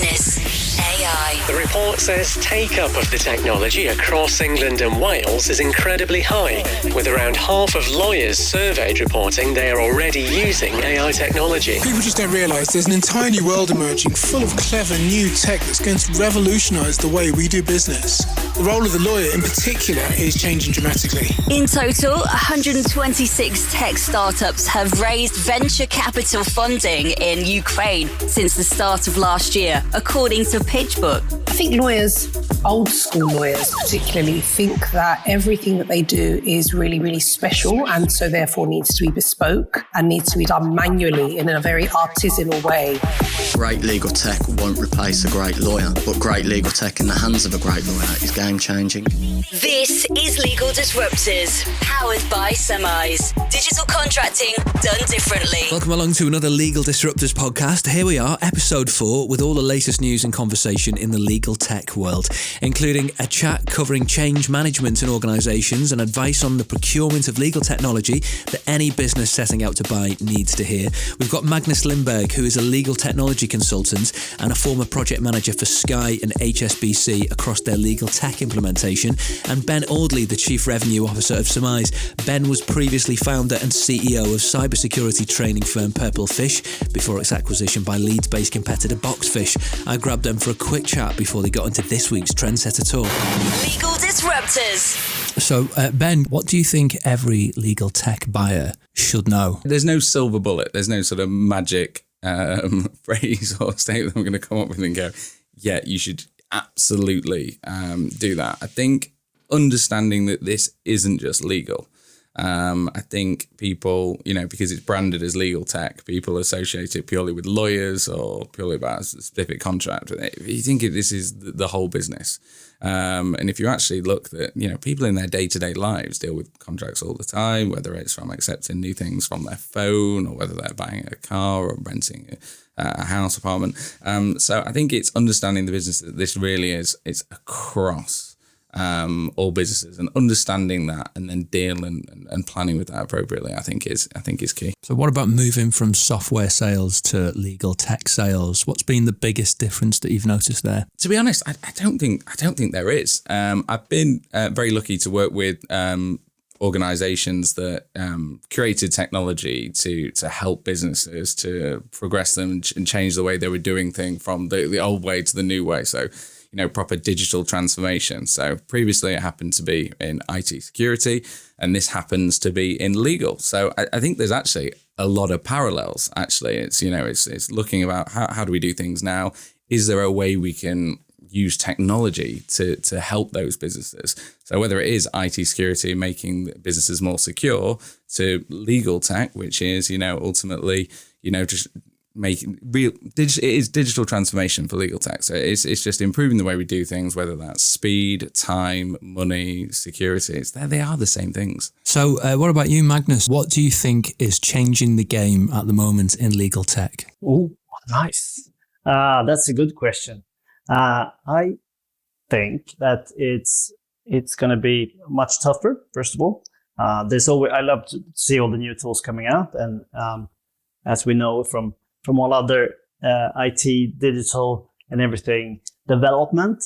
business, AI. The report says take-up of the technology across England and Wales is incredibly high, with around half of lawyers surveyed reporting they are already using AI technology. People just don't realise there's an entire new world emerging full of clever new tech that's going to revolutionise the way we do business. The role of the lawyer in particular is changing dramatically. In total, 126 tech startups have raised venture capital funding in Ukraine since the start of last year, according to PitchBook. I think lawyers, old school lawyers particularly, think that everything that they do is really, really special and so therefore needs to be bespoke and needs to be done manually in a very artisanal way. Great legal tech won't replace a great lawyer, but great legal tech in the hands of a great lawyer is game-changing. This is Legal Disruptors, powered by Summize. Digital contracting done differently. Welcome along to another Legal Disruptors podcast. Here we are, episode 4, with all the latest news and conversation in the legal tech world, including a chat covering change management in organisations and advice on the procurement of legal technology that any business setting out to buy needs to hear. We've got Magnus Lindberg, who is a legal technology consultant and a former project manager for Sky and HSBC across their legal tech implementation, and Ben Audley, the Chief Revenue Officer of Summize. Ben was previously founder and CEO of cybersecurity training firm Purple Fish before its acquisition by Leeds-based competitor Boxfish. I grabbed them for a quick chat before they got into this week's Trendsetter Tour. Legal Disruptors. So, Ben, what do you think every legal tech buyer should know? There's no silver bullet. There's no sort of magic phrase or statement I'm going to come up with and go, yeah, you should absolutely do that. I think understanding that this isn't just legal. I think people, because it's branded as legal tech, people associate it purely with lawyers or purely about a specific contract. If you think this is the whole business, and if you actually look that, people in their day-to-day lives deal with contracts all the time, whether it's from accepting new things from their phone or whether they're buying a car or renting a house apartment. So I think it's understanding the business that this really is, it's across all businesses, and understanding that and then dealing and planning with that appropriately, I think is key. So what about moving from software sales to legal tech sales? What's been the biggest difference that you've noticed there? To be honest, I don't think there is. I've been very lucky to work with organizations that created technology to help businesses to progress them and change the way they were doing things from the old way to the new way. So proper digital transformation. So previously it happened to be in IT security, and this happens to be in legal. So I think there's actually a lot of parallels. Actually, it's looking about how do we do things now? Is there a way we can use technology to help those businesses? So whether it is IT security, making businesses more secure, to legal tech, which is, ultimately, just making real it is digital transformation for legal tech. So it's just improving the way we do things, whether that's speed, time, money, security. They are the same things. So what about you, Magnus? What do you think is changing the game at the moment in legal tech? Oh, nice. That's a good question. I think that it's going to be much tougher. First of all, I love to see all the new tools coming out, and as we know from all other IT, digital, and everything development,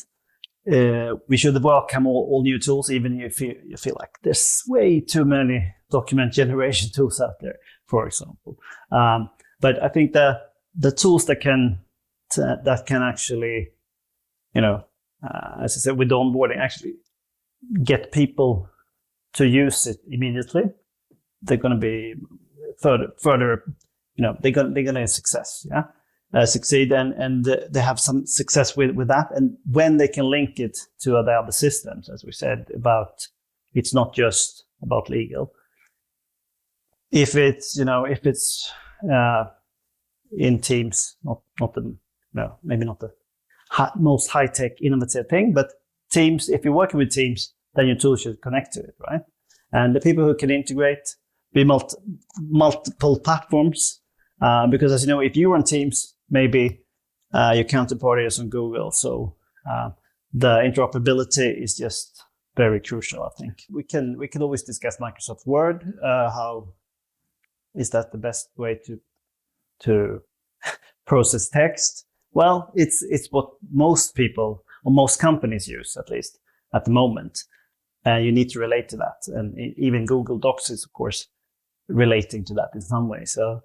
we should welcome all new tools, even if you feel like there's way too many document generation tools out there, for example. But I think the tools that can actually, as I said, with the onboarding, actually get people to use it immediately, they're going to be further. They're gonna succeed, and they have some success with that. And when they can link it to the other systems, as we said, it's not just about legal. If it's in Teams, maybe not the most high tech innovative thing, but Teams. If you're working with Teams, then your tool should connect to it, right? And the people who can integrate, be multiple platforms. Because as you know, if you're on Teams, maybe your counterparty is on Google. So the interoperability is just very crucial, I think. We can always discuss Microsoft Word. How is that the best way to process text? Well, it's what most people or most companies use, at least at the moment. You need to relate to that. And even Google Docs is, of course, relating to that in some way. So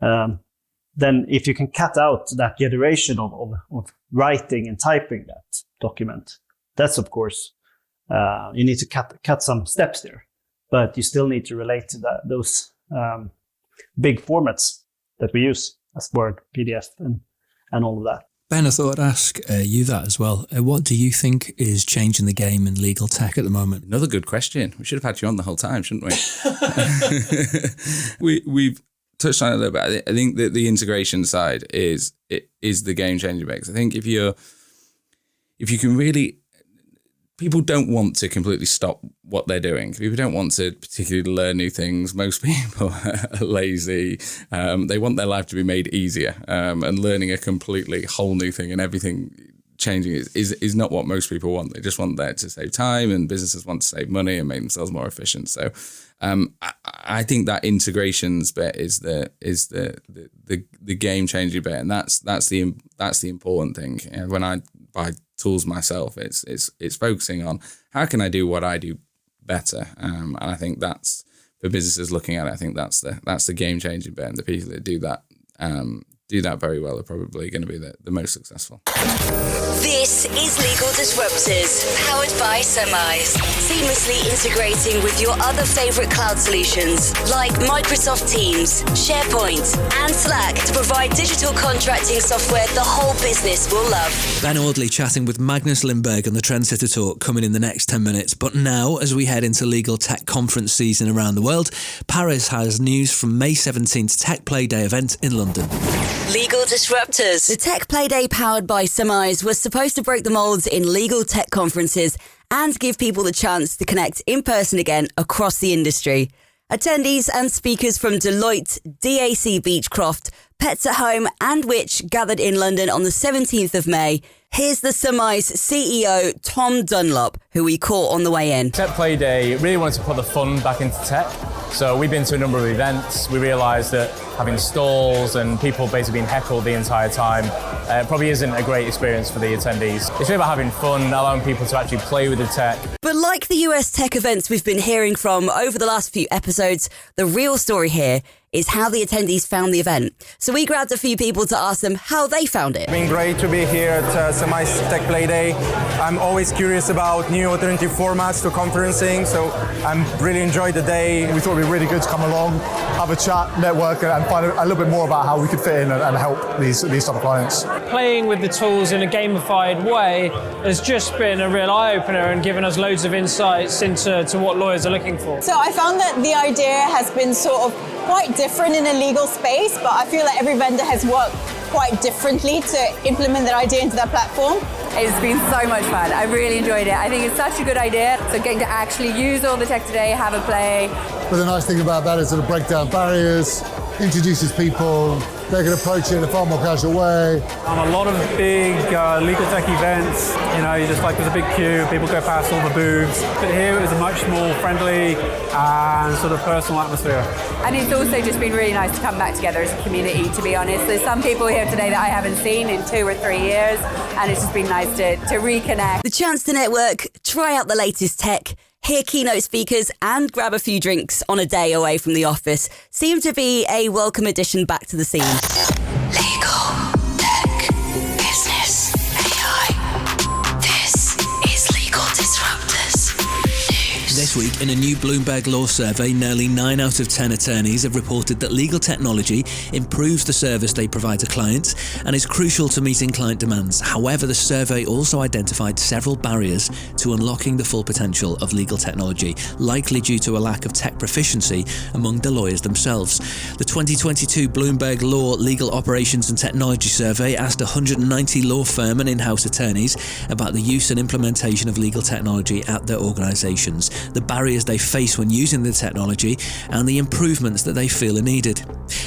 then if you can cut out that iteration of writing and typing that document, that's, of course, you need to cut some steps there. But you still need to relate to those big formats that we use as Word, PDF, and all of that. Ben, I thought I'd ask you that as well. What do you think is changing the game in legal tech at the moment? Another good question. We should have had you on the whole time, shouldn't we? We've touched on it a little bit. I think that the integration side is the game changer because I think if you can really, people don't want to completely stop what they're doing. People don't want to particularly learn new things. Most people are lazy. They want their life to be made easier. And learning a completely whole new thing and everything changing is not what most people want. They just want that to save time, and businesses want to save money and make themselves more efficient. So I think that integrations bit is the game changing bit, and that's the important thing. And when I buy tools myself, it's focusing on how can I do what I do better, and I think that's, for businesses looking at it, I think that's the game changing bit, and the people that do that very well are probably going to be the most successful. This is Legal Disruptors, powered by Summize. Seamlessly integrating with your other favorite cloud solutions like Microsoft Teams, SharePoint, and Slack to provide digital contracting software the whole business will love. Ben Audley chatting with Magnus Lindberg on the Trendsetter Talk coming in the next 10 minutes. But now, as we head into legal tech conference season around the world, Paris has news from May 17th Tech Play Day event in London. Legal Disruptors. The Tech Play Day powered by Summize was supposed to break the molds in legal tech conferences and give people the chance to connect in person again across the industry. Attendees and speakers from Deloitte, DAC Beechcroft, Pets at Home and Which gathered in London on the 17th of May. Here's the Summize CEO, Tom Dunlop, who we caught on the way in. Tech Play Day really wanted to put the fun back into tech. So we've been to a number of events. We realised that having stalls and people basically being heckled the entire time probably isn't a great experience for the attendees. It's really about having fun, allowing people to actually play with the tech. But like the US tech events we've been hearing from over the last few episodes, the real story here is how the attendees found the event. So we grabbed a few people to ask them how they found it. It's been great to be here at Summize Tech Play Day. I'm always curious about new alternative formats to conferencing, so I'm really enjoyed the day. We thought it'd be really good to come along, have a chat, network, and find a little bit more about how we could fit in and help these type of clients. Playing with the tools in a gamified way has just been a real eye-opener and given us loads of insights into what lawyers are looking for. So I found that the idea has been sort of quite different in a legal space, but I feel like every vendor has worked quite differently to implement that idea into their platform. It's been so much fun. I really enjoyed it. I think it's such a good idea. So getting to actually use all the tech today, have a play. But the nice thing about that is it'll break down barriers, introduces people, they can approach it in a far more casual way. On a lot of big legal tech events, you just there's a big queue, people go past all the booths. But here it was a much more friendly and sort of personal atmosphere. And it's also just been really nice to come back together as a community, to be honest. There's some people here today that I haven't seen in 2 or 3 years, and it's just been nice to reconnect. The chance to network, try out the latest tech, hear keynote speakers and grab a few drinks on a day away from the office seemed to be a welcome addition back to the scene. Legal, tech, business, AI. This is Legal Disruptors News. This week, in a new Bloomberg Law survey, nearly 9 out of 10 attorneys have reported that legal technology improves the service they provide to clients and is crucial to meeting client demands. However, the survey also identified several barriers to unlocking the full potential of legal technology, likely due to a lack of tech proficiency among the lawyers themselves. The 2022 Bloomberg Law Legal Operations and Technology Survey asked 190 law firm and in-house attorneys about the use and implementation of legal technology at their organisations. The barriers barriers they face when using the technology and the improvements that they feel are needed.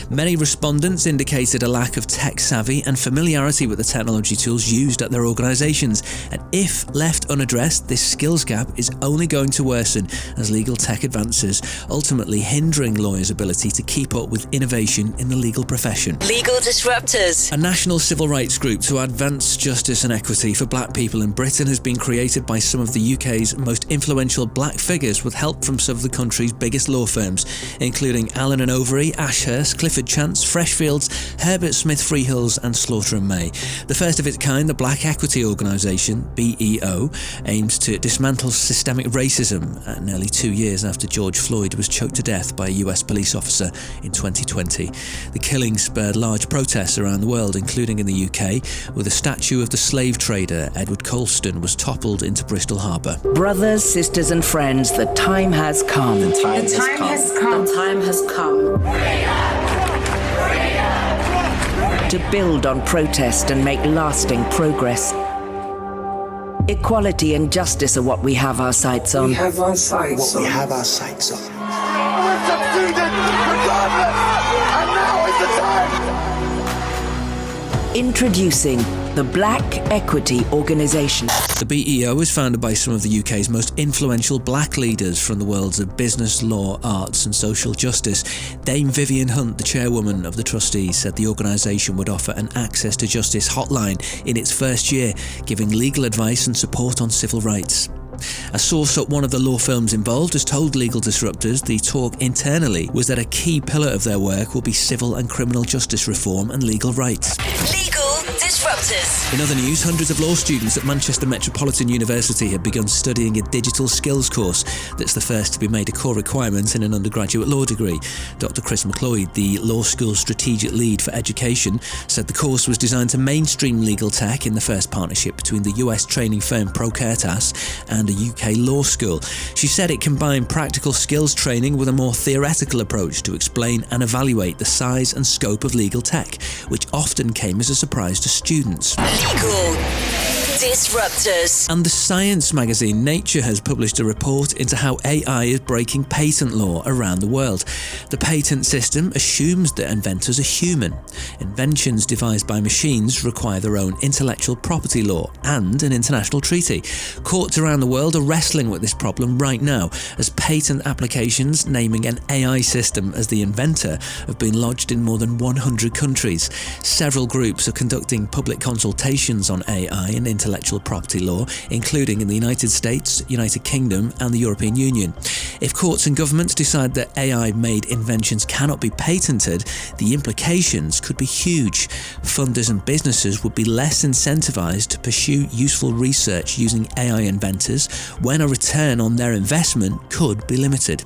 Many respondents indicated a lack of tech savvy and familiarity with the technology tools used at their organisations, and if left unaddressed, this skills gap is only going to worsen as legal tech advances, ultimately hindering lawyers' ability to keep up with innovation in the legal profession. Legal Disruptors. A national civil rights group to advance justice and equity for black people in Britain has been created by some of the UK's most influential black figures with help from some of the country's biggest law firms, including Allen & Overy, Ashurst, Clifford Chance, Freshfields, Herbert Smith Freehills and Slaughter & May. The first of its kind, the Black Equity Organisation, BEO, aims to dismantle systemic racism nearly 2 years after George Floyd was choked to death by a US police officer in 2020. The killing spurred large protests around the world, including in the UK, with a statue of the slave trader Edward Colston was toppled into Bristol Harbour. Brothers, sisters and friends, the time has come. The time has come. The time has come. To build on protest and make lasting progress. Equality and justice are what we have our sights on. We have our sights on. What we have our sights on. We've succeeded, regardless, and now is the time. Introducing the Black Equity Organisation. The BEO is founded by some of the UK's most influential black leaders from the worlds of business, law, arts and social justice. Dame Vivian Hunt, the chairwoman of the trustees, said the organisation would offer an access to justice hotline in its first year, giving legal advice and support on civil rights. A source at one of the law firms involved has told Legal Disruptors the talk internally was that a key pillar of their work will be civil and criminal justice reform and legal rights. Legal Disruptors. In other news, hundreds of law students at Manchester Metropolitan University have begun studying a digital skills course that's the first to be made a core requirement in an undergraduate law degree. Dr. Chris McLeod, the law school's strategic lead for education, said the course was designed to mainstream legal tech in the first partnership between the US training firm Procurement and a UK law school. She said it combined practical skills training with a more theoretical approach to explain and evaluate the size and scope of legal tech, which often came as a surprise to students. Legal Disruptors. And the science magazine Nature has published a report into how AI is breaking patent law around the world. The patent system assumes that inventors are human. Inventions devised by machines require their own intellectual property law and an international treaty. Courts around the world are wrestling with this problem right now, as patent applications naming an AI system as the inventor have been lodged in more than 100 countries. Several groups are conducting public consultations on AI and intellectual property law, including in the United States, United Kingdom and the European Union. If courts and governments decide that AI-made inventions cannot be patented, the implications could be huge. Funders and businesses would be less incentivized to pursue useful research using AI inventors when a return on their investment could be limited.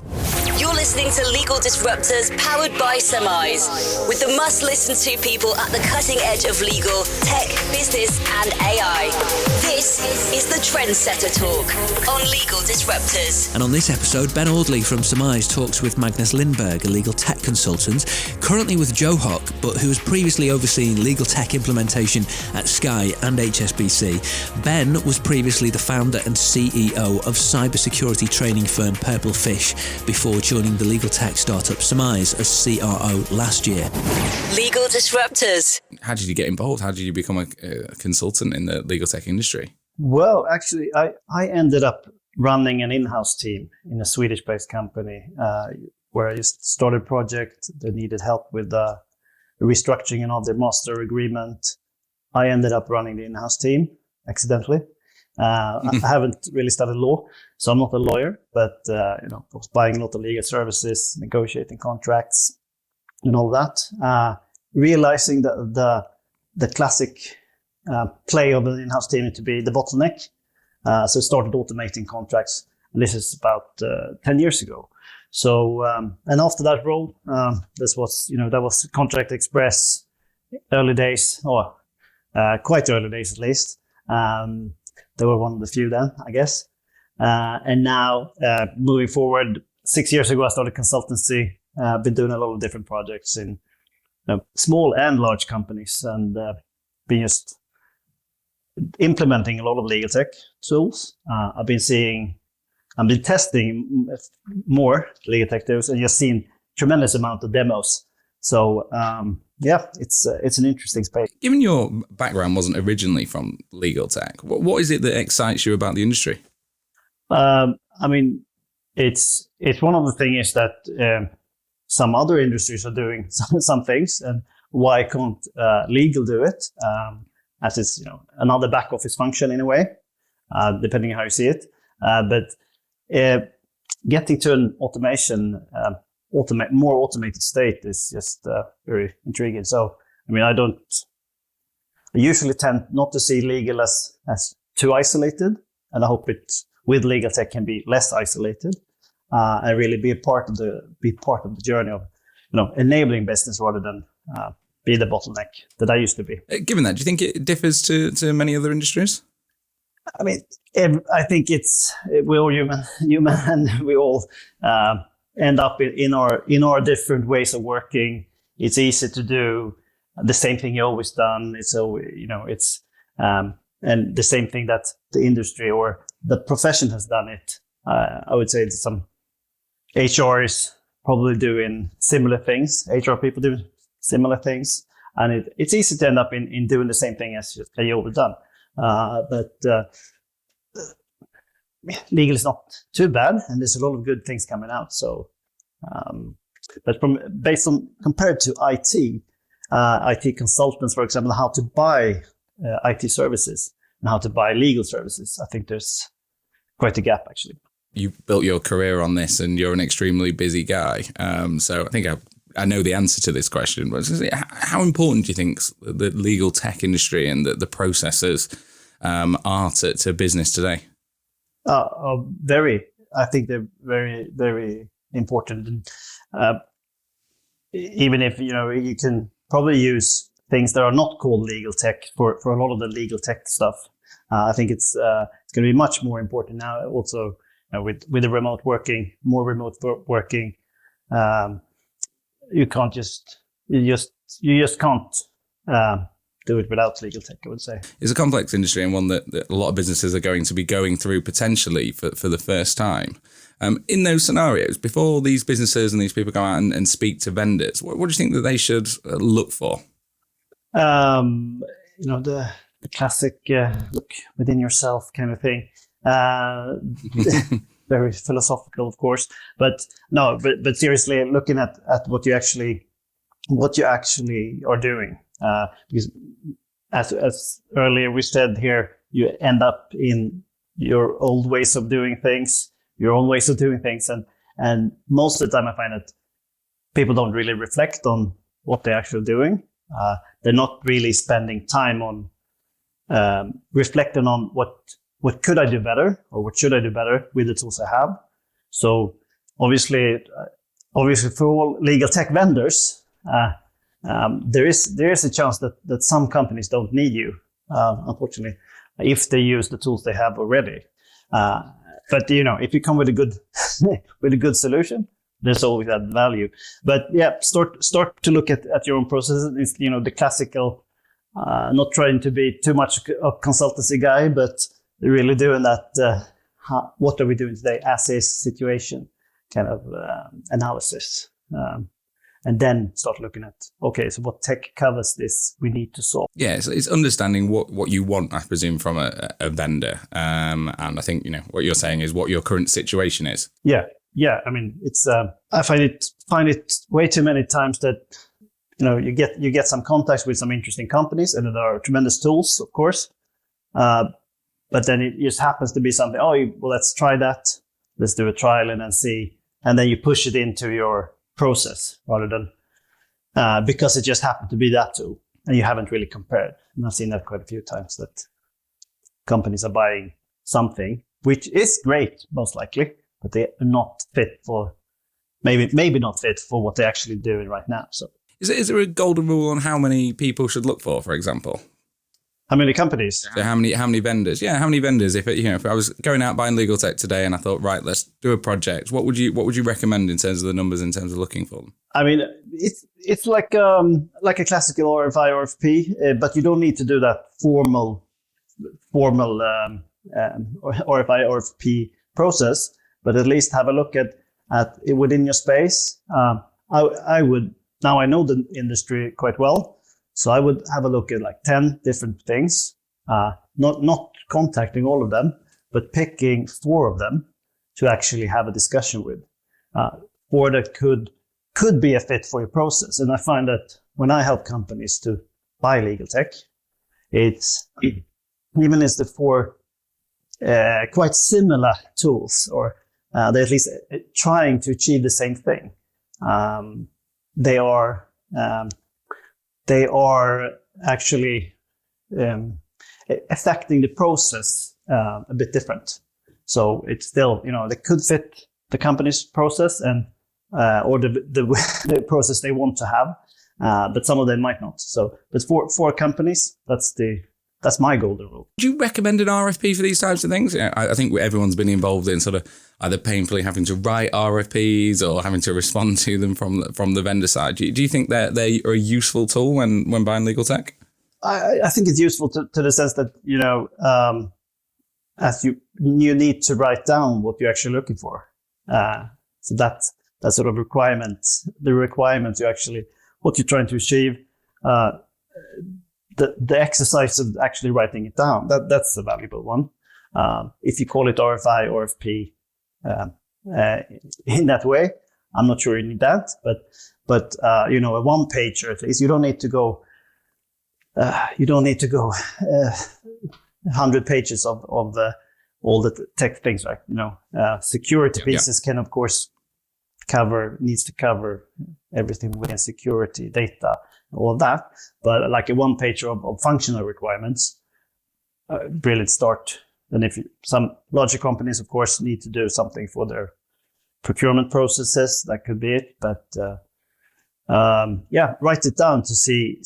You're listening to Legal Disruptors, powered by Summize, with the must-listen-to people at the cutting edge of legal, tech, business and AI. This is the Trendsetter Talk on Legal Disruptors. And on this episode, Ben Audley from Summize talks with Magnus Lindberg, a legal tech consultant, currently with JOHOC, but who has previously overseen legal tech implementation at Sky and HSBC. Ben was previously the founder and CEO of cybersecurity training firm Purple Fish, before joining the legal tech startup Summize as CRO last year. Legal Disruptors. How did you get involved? How did you become a consultant in the legal tech industry? Well, actually, I ended up running an in-house team in a Swedish-based company where I just started a project that needed help with the restructuring of their master agreement. I ended up running the in-house team accidentally. I haven't really studied law, so I'm not a lawyer, but I was buying a lot of legal services, negotiating contracts, and all that. Realizing that the classic play of an in-house team to be the bottleneck, so started automating contracts. And this is about 10 years ago. So and after that role, that was Contract Express, early days, or quite early days at least. They were one of the few then, I guess. And now, moving forward, 6 years ago, I started consultancy. I've been doing a lot of different projects in small and large companies, and been just implementing a lot of legal tech tools. I've been seeing I've been testing more legal tech tools and just seen tremendous amount of demos. So it's an interesting space. Given your background wasn't originally from legal tech, what is it that excites you about the industry? I mean, it's one of the things is that some other industries are doing some things, and why can't legal do it? As it's another back office function in a way, depending on how you see it. But getting to an more automated state is just very intriguing. So, I mean, I usually tend not to see legal as too isolated, and I hope it with legal tech can be less isolated and really be part of the journey of enabling business rather than be the bottleneck that I used to be. Given that, do you think it differs to many other industries? I mean, I think we're all human, and we all end up in our different ways of working. It's easy to do the same thing you always done. It's and the same thing that the industry or the profession has done it. I would say that some HR is probably doing similar things. HR people do similar things, and it's easy to end up in doing the same thing as you always done. But legal is not too bad, and there's a lot of good things coming out. So, but compared to IT consultants, for example, how to buy IT services and how to buy legal services, I think there's quite a gap actually. You built your career on this, and you're an extremely busy guy. So I think I know the answer to this question. But how important do you think the legal tech industry and the processes are to business today? Very. I think they're very, very important. And, even if you can probably use things that are not called legal tech for a lot of the legal tech stuff. I think it's going to be much more important now. Also, with the remote working, more remote working, you just can't do it without legal tech, I would say. It's a complex industry, and one that a lot of businesses are going to be going through potentially for the first time. In those scenarios, before these businesses and these people go out and speak to vendors, what do you think that they should look for? The classic look within yourself kind of thing. Very philosophical, of course, but seriously, looking at what you actually are doing. Because as earlier we said here, you end up in your old ways of doing things, your own ways of doing things, and most of the time I find that people don't really reflect on what they're actually doing. They're not really spending time on reflecting on what could I do better, or what should I do better with the tools I have. So obviously for all legal tech vendors, there is a chance that some companies don't need you, unfortunately, if they use the tools they have already. But if you come with a good solution, there's always that value. But yeah, start to look at your own processes. It's the classical, not trying to be too much a consultancy guy, but really doing that. What are we doing today as is situation kind of analysis. And then start looking at, okay, so what tech covers this we need to solve? Yeah, so it's understanding what you want, I presume, from a vendor. And I think, what you're saying is what your current situation is. Yeah. I mean, it's I find it way too many times that, you get some contacts with some interesting companies, and there are tremendous tools, of course. But then it just happens to be something, let's try that. Let's do a trial and then see. And then you push it into your process rather than because it just happened to be that tool and you haven't really compared. And I've seen that quite a few times, that companies are buying something which is great, most likely, but they are not fit for maybe not fit for what they're actually doing right now. So is there a golden rule on how many people should look for example? How many companies? So how many vendors? Yeah, how many vendors? If I was going out buying legal tech today and I thought, right, let's do a project, what would you recommend in terms of the numbers, in terms of looking for them? I mean, it's like a classical RFI RFP, but you don't need to do that formal RFI RFP process. but at least have a look at it within your space. I would, now I know the industry quite well, so I would have a look at like 10 different things, not contacting all of them, but picking 4 of them to actually have a discussion with, 4 that could be a fit for your process. And I find that when I help companies to buy legal tech, even if the 4 quite similar tools, or they're at least trying to achieve the same thing, they are actually affecting the process a bit different. So it's still, they could fit the company's process and or the process they want to have, but some of them might not. So, but for companies, that's my golden rule. Do you recommend an RFP for these types of things? I think everyone's been involved in sort of either painfully having to write RFPs or having to respond to them from the vendor side. Do you think that they are a useful tool when buying legal tech? I think it's useful to the sense that, as you need to write down what you're actually looking for. So that sort of the requirements you actually, what you're trying to achieve, the exercise of actually writing it down, that's a valuable one. If you call it RFI, RFP, in that way, I'm not sure you need that, but a 1-pager at least, you don't need to go 100 pages of all the tech things, right? Security pieces can of course needs to cover everything within security, data, all of that. But like a 1-pager of functional requirements, brilliant start. And some larger companies, of course, need to do something for their procurement processes, that could be it. But write it down to see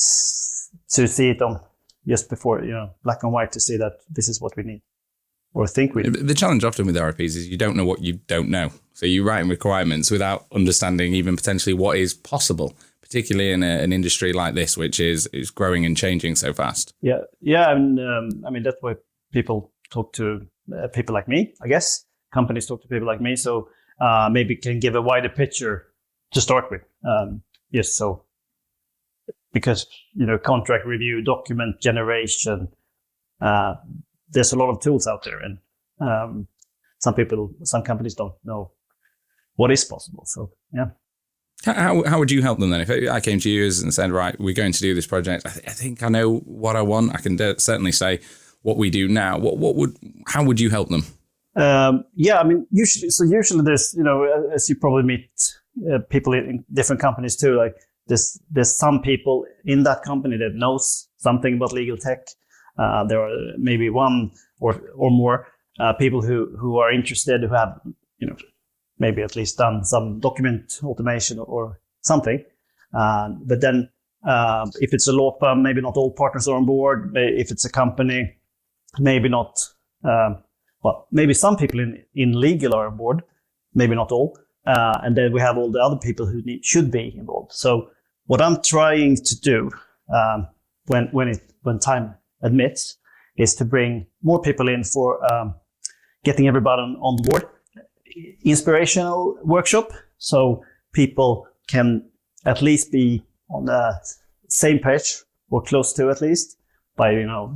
it on just before, black and white, to see that this is what we need or think we need. The challenge often with RFPs is you don't know what you don't know. So you're writing requirements without understanding even potentially what is possible, particularly in an industry like this, which is growing and changing so fast. Yeah, and that's why people talk to people like me, I guess. Companies talk to people like me, so maybe can give a wider picture to start with. Because contract review, document generation, there's a lot of tools out there, and some companies don't know what is possible. So yeah. How would you help them then? If I came to you and said, right, we're going to do this project, I think I know what I want. I can certainly say what we do now. How would you help them? Usually there's, as you probably meet people in different companies too, like there's some people in that company that knows something about legal tech. There are maybe one or more people who are interested, who have, maybe at least done some document automation or something. But then if it's a law firm, maybe not all partners are on board. If it's a company, maybe not. Maybe some people in legal are on board, maybe not all. And then we have all the other people who should be involved. So what I'm trying to do when time admits is to bring more people in for getting everybody on board. Inspirational workshop, so people can at least be on the same page or close to, at least, by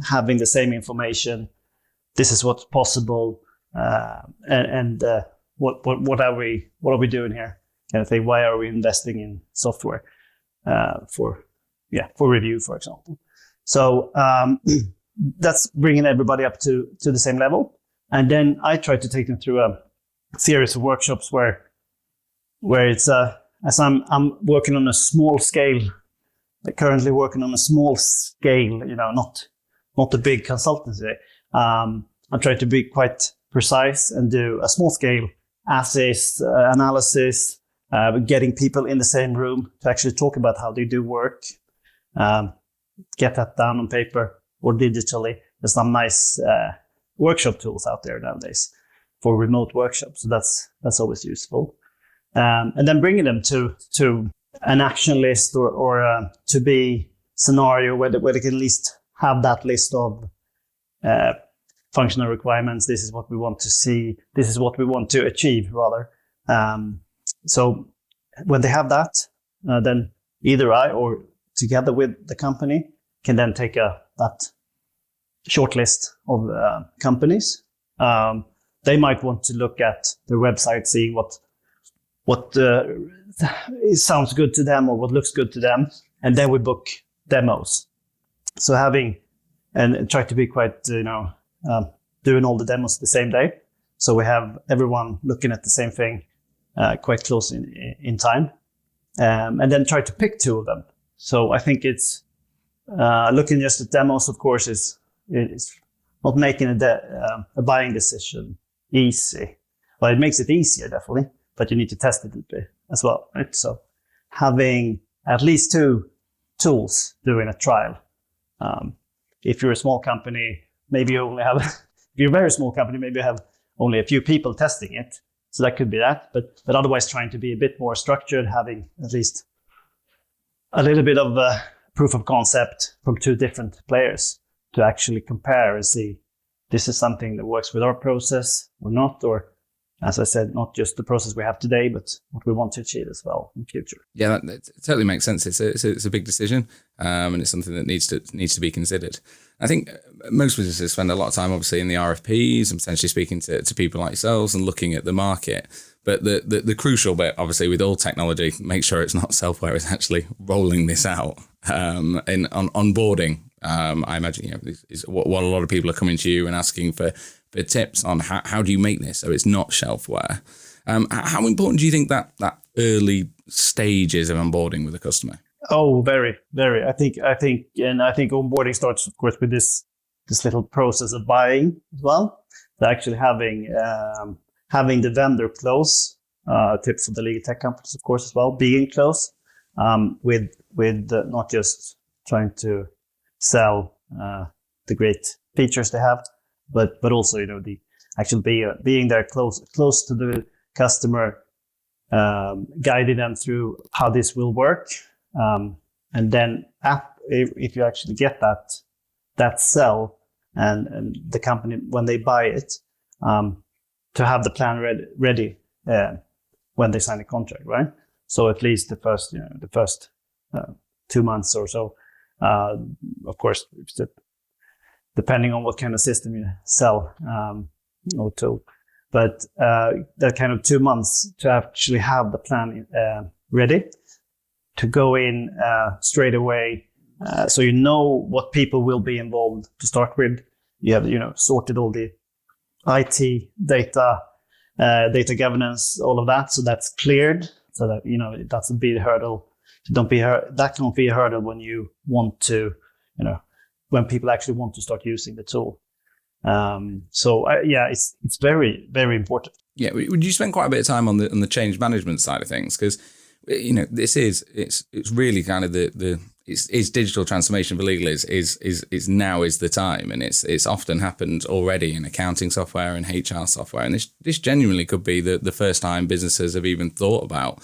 having the same information. This is what's possible, and what are we doing here? Kind of thing. Why are we investing in software for review, for example? So that's bringing everybody up to the same level, and then I try to take them through a series of workshops where it's as I'm working on a small scale, currently working on a small scale, not a big consultancy. I'm trying to be quite precise and do a small scale assays, analysis, getting people in the same room to actually talk about how they do work, get that down on paper or digitally. There's some nice workshop tools out there nowadays for remote workshops. So that's always useful. And then bringing them to an action list or to be scenario where they can at least have that list of functional requirements. This is what we want to see. This is what we want to achieve, rather. So when they have that, then either I or together with the company can then take that short list of companies. They might want to look at their website, seeing what sounds good to them or what looks good to them, and then we book demos. So and try to be quite, doing all the demos the same day. So we have everyone looking at the same thing quite close in time, and then try to pick two of them. So I think it's looking just at demos, of course, is not making a buying decision easy. Well, it makes it easier, definitely, but you need to test it a bit as well, right? So having at least two tools doing a trial. If you're a small company, maybe you only have, if you're a very small company, maybe you have only a few people testing it. So that could be that, but otherwise trying to be a bit more structured, having at least a little bit of proof of concept from two different players to actually compare and see this is something that works with our process or not, or as I said, not just the process we have today, but what we want to achieve as well in the future. Yeah, that totally makes sense. It's a big decision, and it's something that needs to be considered. I think most businesses spend a lot of time, obviously, in the RFPs and potentially speaking to people like yourselves and looking at the market. But the crucial bit, obviously, with all technology, make sure it's not software, is actually rolling this out on onboarding. I imagine is what a lot of people are coming to you and asking for tips on how do you make this so it's not shelfware. How important do you think that early stages of onboarding with a customer? Oh, very, very. I think onboarding starts, of course, with this little process of buying as well. So actually having the vendor close, tips for the legal tech companies, of course, as well, being close, with not just trying to sell the great features they have, but also the actual being there close to the customer, guiding them through how this will work, and then if you actually get that sell and the company when they buy it, to have the plan ready when they sign a contract, right? So at least the first 2 months or so. Of course, depending on what kind of system you sell or tool, but that kind of 2 months to actually have the plan ready to go in straight away, so you know what people will be involved to start with. You have sorted all the IT data governance, all of that, so that's cleared, so that it doesn't be a hurdle. That can't be a hurdle when you want to, when people actually want to start using the tool. It's very, very important. Yeah, would you spend quite a bit of time on the change management side of things? Because it's really kind of it's digital transformation for legal is now is the time, and it's often happened already in accounting software and HR software, and this genuinely could be the first time businesses have even thought about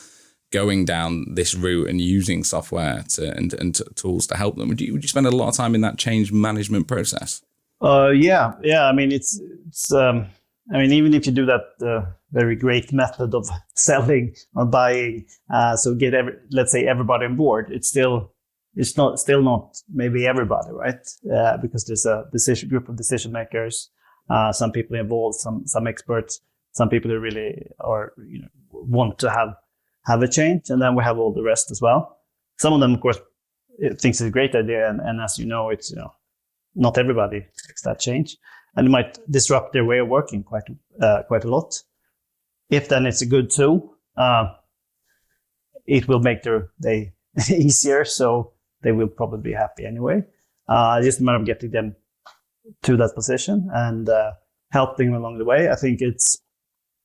going down this route and using software and tools to help them. Would you spend a lot of time in that change management process? Yeah. I mean, it's even if you do that very great method of selling or buying, so get let's say everybody on board, it's still not maybe everybody, right? Because there's a group of decision makers, some people involved, some experts, some people who really want to have a change, and then we have all the rest as well. Some of them, of course, thinks it's a great idea, and as you know, it's not everybody takes that change, and it might disrupt their way of working quite a lot. If then it's a good tool, it will make their day easier, so they will probably be happy anyway. Just a matter of getting them to that position and helping them along the way. I think it's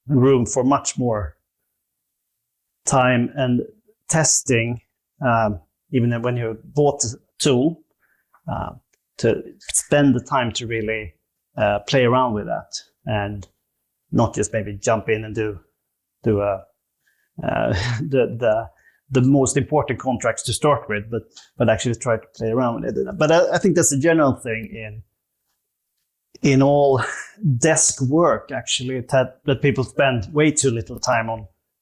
room for much more time and testing, even when you bought a tool, to spend the time to really play around with that, and not just maybe jump in and do the most important contracts to start with, but actually try to play around with it. But I think that's a general thing in all desk work, actually, that people spend way too little time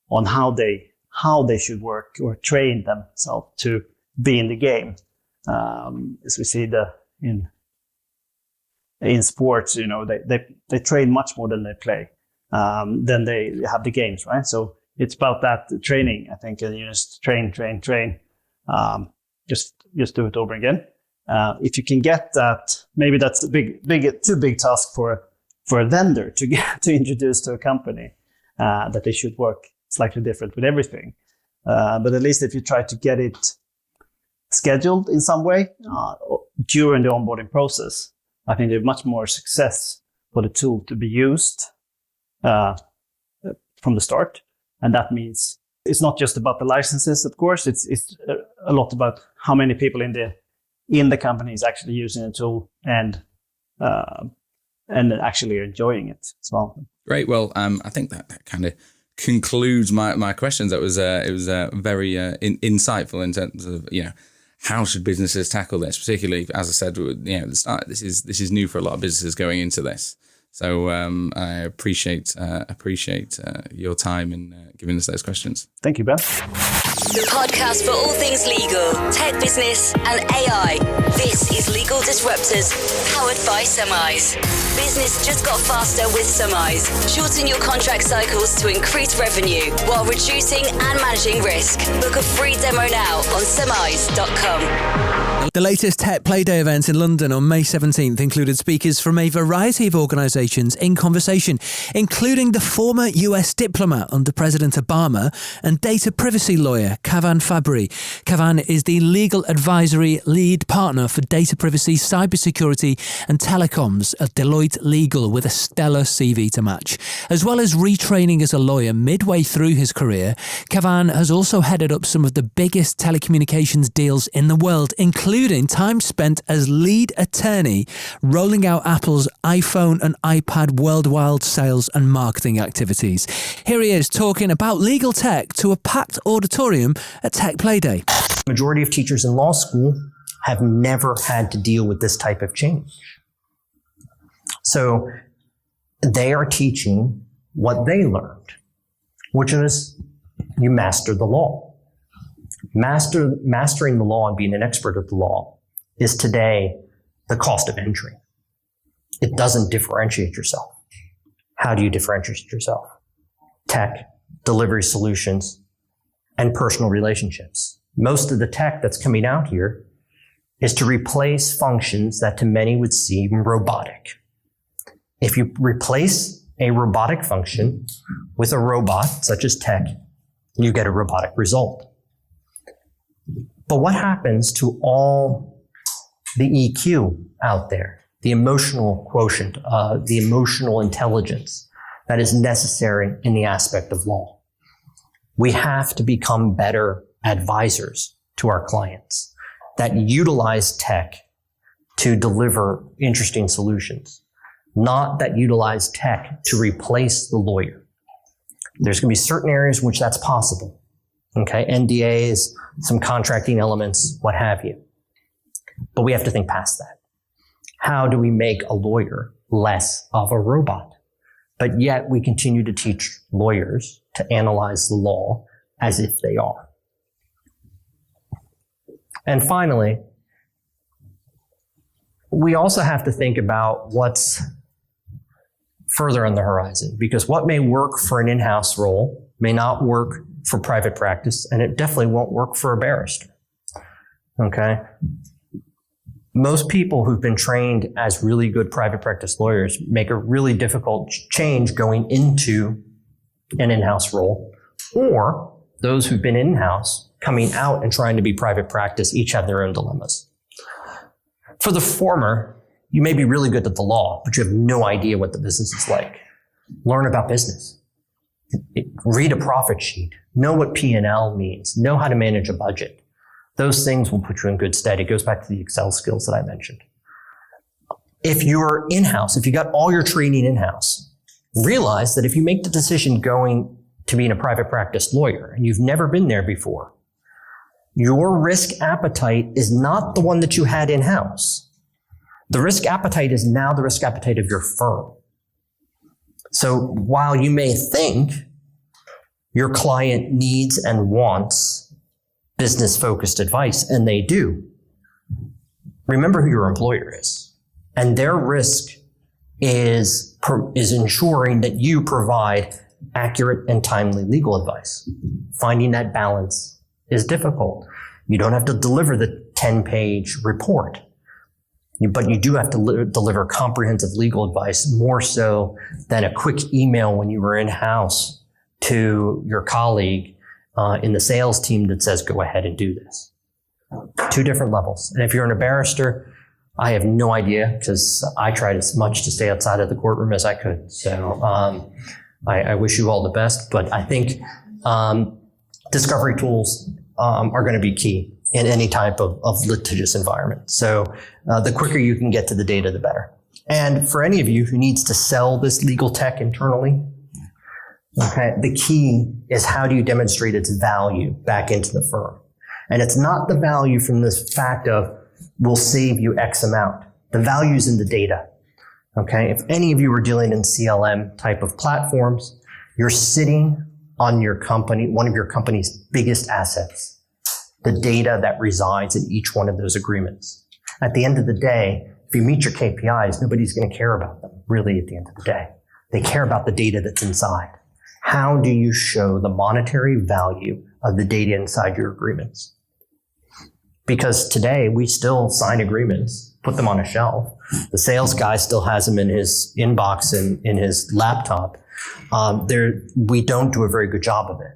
on how they should work or train themselves to be in the game. As we see in sports, they train much more than they play. Then they have the games, right? So it's about that training, I think, and you just train. Just do it over again. If you can get that, maybe that's a too big task for a vendor to introduce to a company that they should work slightly different with everything. But at least if you try to get it scheduled in some way during the onboarding process, I think there's much more success for the tool to be used from the start. And that means it's not just about the licenses, of course. It's a lot about how many people in the company is actually using the tool and actually enjoying it as well. Great. Well, I think that kind of concludes my questions. It was very insightful in terms of how should businesses tackle this, particularly, as I said, at the start, this is new for a lot of businesses going into this. So I appreciate your time in giving us those questions. Thank you, Ben. The podcast for all things legal, tech business, and AI. This is Legal Disruptors, powered by Summize. Business just got faster with Summize. Shorten your contract cycles to increase revenue while reducing and managing risk. Book a free demo now on summize.com. The latest Tech Playday events in London on May 17th included speakers from a variety of organisations in conversation, including the former US diplomat under President Obama and data privacy lawyer Kavan Fabry. Kavan is the legal advisory lead partner for data privacy, cybersecurity and telecoms at Deloitte Legal, with a stellar CV to match. As well as retraining as a lawyer midway through his career, Kavan has also headed up some of the biggest telecommunications deals in the world, including time spent as lead attorney rolling out Apple's iPhone and iPad worldwide sales and marketing activities. Here he is talking about legal tech to a packed auditorium at Tech Playday. Majority of teachers in law school have never had to deal with this type of change. So they are teaching what they learned, which is you master the law. Mastering the law and being an expert at the law is today the cost of entry. It doesn't differentiate yourself. How do you differentiate yourself? Tech, delivery solutions, and personal relationships. Most of the tech that's coming out here is to replace functions that to many would seem robotic. If you replace a robotic function with a robot, such as tech, you get a robotic result. But what happens to all the EQ out there, the emotional quotient, the emotional intelligence that is necessary in the aspect of law? We have to become better advisors to our clients that utilize tech to deliver interesting solutions, not that utilize tech to replace the lawyer. There's going to be certain areas in which that's possible. Okay, NDAs, some contracting elements, what have you. But we have to think past that. How do we make a lawyer less of a robot? But yet we continue to teach lawyers to analyze the law as if they are. And finally, we also have to think about what's further on the horizon, because what may work for an in-house role may not work for private practice, and it definitely won't work for a barrister. Okay? Most people who've been trained as really good private practice lawyers make a really difficult change going into an in-house role, or those who've been in-house coming out and trying to be private practice each have their own dilemmas. For the former, you may be really good at the law, but you have no idea what the business is like. Learn about business. Read a profit sheet. Know what P&L means. Know how to manage a budget. Those things will put you in good stead. It goes back to the Excel skills that I mentioned. If you're in-house, if you got all your training in-house, realize that if you make the decision going to being a private practice lawyer and you've never been there before, your risk appetite is not the one that you had in-house. The risk appetite is now the risk appetite of your firm. So while you may think your client needs and wants business-focused advice, and they do, remember who your employer is. And their risk is ensuring that you provide accurate and timely legal advice. Finding that balance is difficult. You don't have to deliver the 10-page report, but you do have to deliver comprehensive legal advice, more so than a quick email when you were in-house to your colleague in the sales team that says, go ahead and do this. Two different levels. And if you're a barrister, I have no idea, because I tried as much to stay outside of the courtroom as I could. So I wish you all the best, but I think discovery tools are going to be key in any type of litigious environment. So the quicker you can get to the data, the better. And for any of you who needs to sell this legal tech internally, okay, the key is how do you demonstrate its value back into the firm? And it's not the value from this fact of we'll save you X amount. The value's in the data. Okay, if any of you are dealing in CLM type of platforms, you're sitting on your company, one of your company's biggest assets, the data that resides in each one of those agreements. At the end of the day, if you meet your KPIs, nobody's going to care about them, really, at the end of the day. They care about the data that's inside. How do you show the monetary value of the data inside your agreements? Because today, we still sign agreements, put them on a shelf. The sales guy still has them in his inbox and in his laptop. We don't do a very good job of it.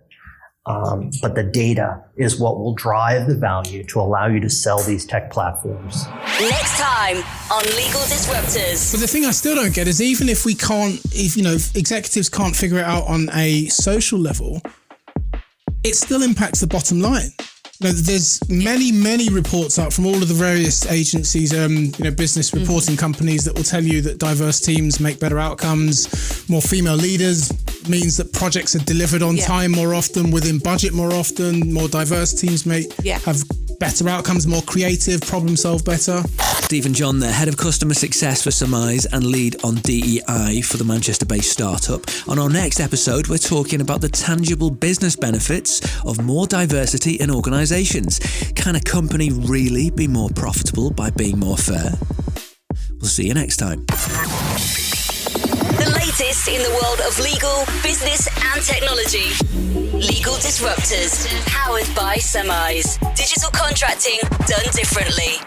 But the data is what will drive the value to allow you to sell these tech platforms. Next time on Legal Disruptors. But the thing I still don't get is even if if executives can't figure it out on a social level, it still impacts the bottom line. There's many reports out from all of the various agencies, business reporting companies that will tell you that diverse teams make better outcomes. More female leaders means that projects are delivered on time more often, within budget more often. More diverse teams have better outcomes, more creative, problem solve better. Stephen John there, Head of Customer Success for Summize and Lead on DEI for the Manchester-based startup. On our next episode, we're talking about the tangible business benefits of more diversity in organisations. Can a company really be more profitable by being more fair? We'll see you next time. The latest in the world of legal, business and technology. Legal Disruptors, powered by Summize. Digital contracting done differently.